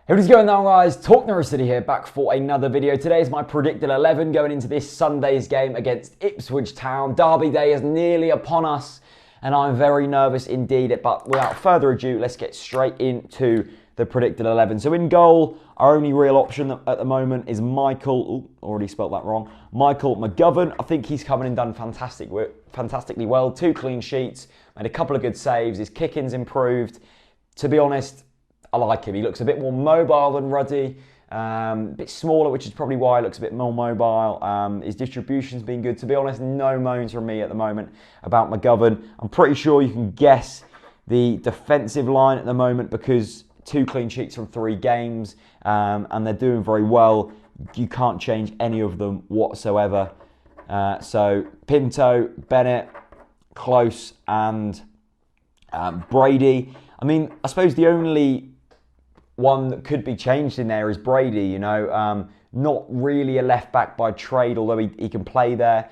Hey, what is going on, guys? TalkNorwichCity here, back for another video. Today is my predicted 11 going into this Sunday's game against Ipswich Town. Derby day is nearly upon us, and I'm very nervous indeed. But without further ado, let's get straight into the predicted 11. So in goal, our only real option at the moment is Michael. Already spelt that wrong. Michael McGovern. I think he's come in and done fantastically well. 2 clean sheets, made a couple of good saves. His kicking's improved. To be honest, I like him. He looks a bit more mobile than Ruddy, a bit smaller, which is probably why he looks a bit more mobile. His distribution's been good. To be honest, no moans from me at the moment about McGovern. I'm pretty sure you can guess the defensive line at the moment because 2 clean sheets from 3 games, and they're doing very well. You can't change any of them whatsoever. So Pinto, Bennett, Close, and Brady. I mean, I suppose the only one that could be changed in there is Brady, you know. Not really a left back by trade, although he can play there.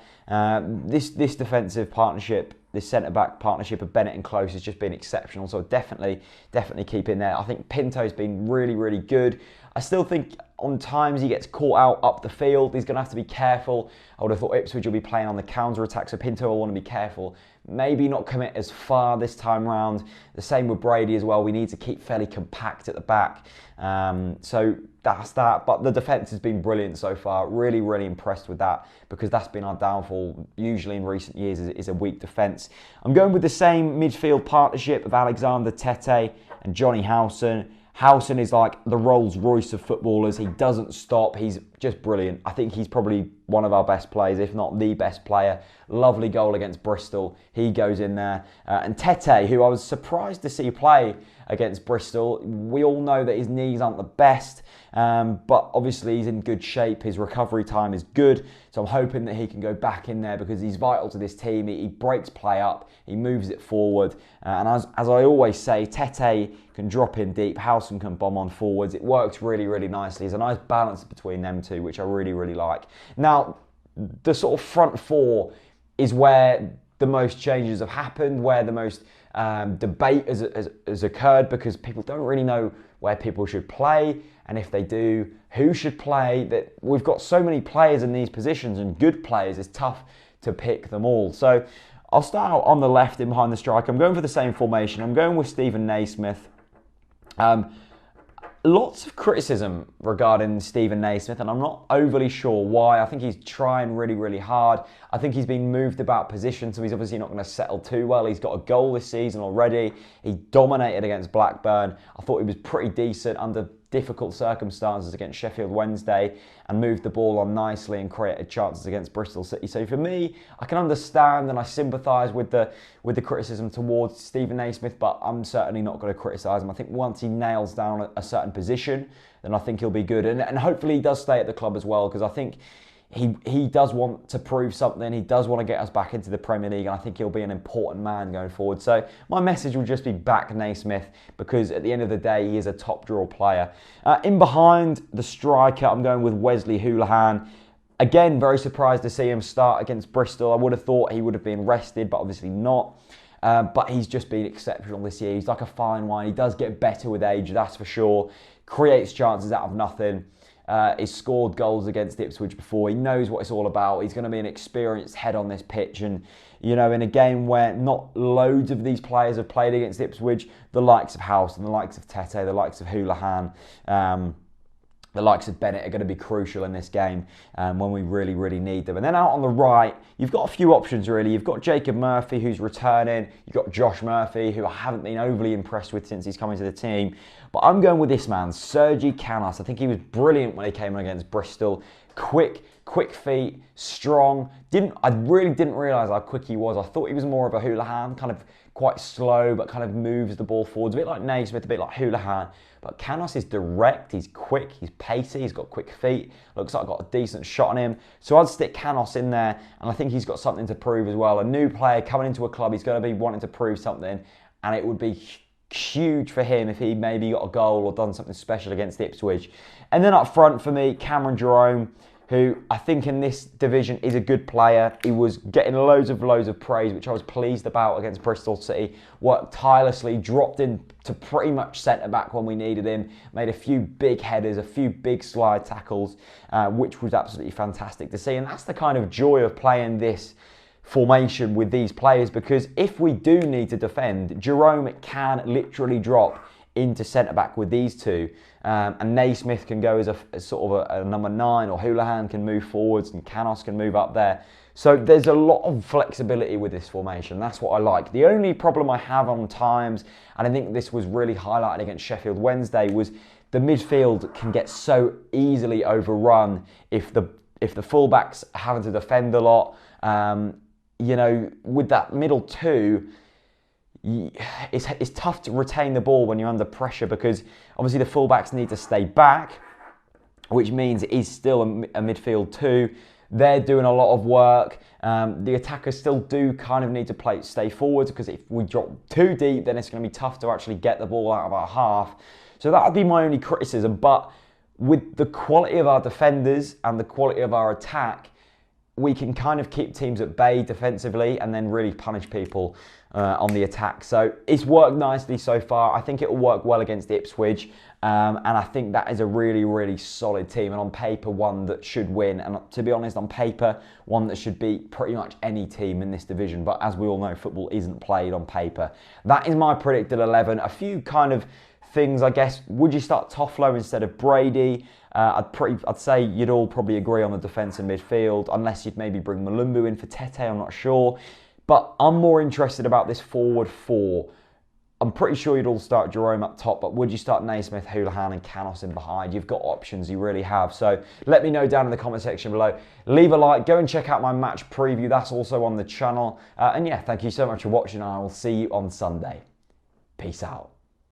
This defensive partnership, this centre-back partnership of Bennett and Close has just been exceptional, so definitely keep in there. I think Pinto's been really good. I still think on times he gets caught out up the field. He's going to have to be careful. I would have thought Ipswich will be playing on the counter-attack, so Pinto will want to be careful. Maybe not commit as far this time round. The same with Brady as well. We need to keep fairly compact at the back. So that's that. But the defence has been brilliant so far. Really impressed with that because that's been our downfall usually in recent years is a weak defence. I'm going with the same midfield partnership of Alexander Tete and Johnny Howson. Howson is like the Rolls Royce of footballers. He doesn't stop. He's just brilliant. I think he's probably one of our best players, if not the best player. Lovely goal against Bristol. He goes in there. And Tete, who I was surprised to see play against Bristol. We all know that his knees aren't the best, but obviously he's in good shape. His recovery time is good. So I'm hoping that he can go back in there because he's vital to this team. He breaks play up. He moves it forward. And as I always say, Tete can drop in deep. Howson can bomb on forwards. It works really nicely. There's a nice balance between them two, which I really like. Now, the sort of front four is where the most changes have happened, where the most debate has occurred because people don't really know where people should play, and if they do, who should play. That we've got so many players in these positions and good players, it's tough to pick them all. So I'll start out on the left in behind the striker. I'm going for the same formation. I'm going with Stephen Naismith. Lots of criticism regarding Stephen Naismith, and I'm not overly sure why. I think he's trying really hard. I think he's been moved about position, so he's obviously not going to settle too well. He's got a goal this season already. He dominated against Blackburn. I thought he was pretty decent under difficult circumstances against Sheffield Wednesday and moved the ball on nicely and created chances against Bristol City. So for me, I can understand and I sympathise with the criticism towards Stephen Naismith, but I'm certainly not going to criticise him. I think once he nails down a certain position, then I think he'll be good. And hopefully he does stay at the club as well, because I think he does want to prove something. He does want to get us back into the Premier League, and I think he'll be an important man going forward. So my message will just be back Naismith, because at the end of the day, he is a top draw player. In behind the striker, I'm going with Wesley Hoolahan. Again, very surprised to see him start against Bristol. I would have thought he would have been rested, but obviously not. But he's just been exceptional this year. He's like a fine wine. He does get better with age, that's for sure. Creates chances out of nothing. He's scored goals against Ipswich before. He knows what it's all about. He's going to be an experienced head on this pitch. And, you know, in a game where not loads of these players have played against Ipswich, the likes of Howson, the likes of Tete, the likes of Hoolahan, the likes of Bennett are going to be crucial in this game when we really need them. And then out on the right, you've got a few options really. You've got Jacob Murphy, who's returning. You've got Josh Murphy, who I haven't been overly impressed with since he's come into the team. But I'm going with this man, Sergi Canos. I think he was brilliant when he came in against Bristol. Quick feet, strong. I really didn't realise how quick he was. I thought he was more of a Hoolahan, kind of quite slow, but kind of moves the ball forwards. A bit like Naismith, a bit like Hoolahan. But Canos is direct, he's quick, he's pacey, he's got quick feet. Looks like I've got a decent shot on him. So I'd stick Canos in there, and I think he's got something to prove as well. A new player coming into a club, he's going to be wanting to prove something, and it would be huge for him if he maybe got a goal or done something special against Ipswich. And then up front for me, Cameron Jerome. who I think in this division is a good player. He was getting loads of praise, which I was pleased about against Bristol City. Worked tirelessly, dropped in to pretty much centre-back when we needed him. Made a few big headers, a few big slide tackles, which was absolutely fantastic to see. And that's the kind of joy of playing this formation with these players, because if we do need to defend, Jerome can literally drop into centre-back with these two. And Naismith can go as a sort of a number 9, or Houlihan can move forwards and Canos can move up there. So there's a lot of flexibility with this formation. That's what I like. The only problem I have on times, and I think this was really highlighted against Sheffield Wednesday, was the midfield can get so easily overrun if the fullbacks are having to defend a lot. You know, with that middle two, it's tough to retain the ball when you're under pressure, because obviously the fullbacks need to stay back, which means it is still a midfield two. They're doing a lot of work. The attackers still do kind of need to stay forward, because if we drop too deep, then it's going to be tough to actually get the ball out of our half. So that would be my only criticism. But with the quality of our defenders and the quality of our attack, we can kind of keep teams at bay defensively and then really punish people on the attack. So it's worked nicely so far. I think it will work well against Ipswich. And I think that is a really, really solid team. And on paper, one that should win. And to be honest, on paper, one that should beat pretty much any team in this division. But as we all know, football isn't played on paper. That is my predicted 11. A few kind of things, I guess. Would you start Toffolo instead of Brady? I'd say you'd all probably agree on the defence and midfield, unless you'd maybe bring Malumbu in for Tete, I'm not sure. But I'm more interested about this forward four. I'm pretty sure you'd all start Jerome up top, but would you start Naismith, Houlihan and Canos in behind? You've got options, you really have. So let me know down in the comment section below. Leave a like, go and check out my match preview. That's also on the channel. And yeah, thank you so much for watching, and I will see you on Sunday. Peace out.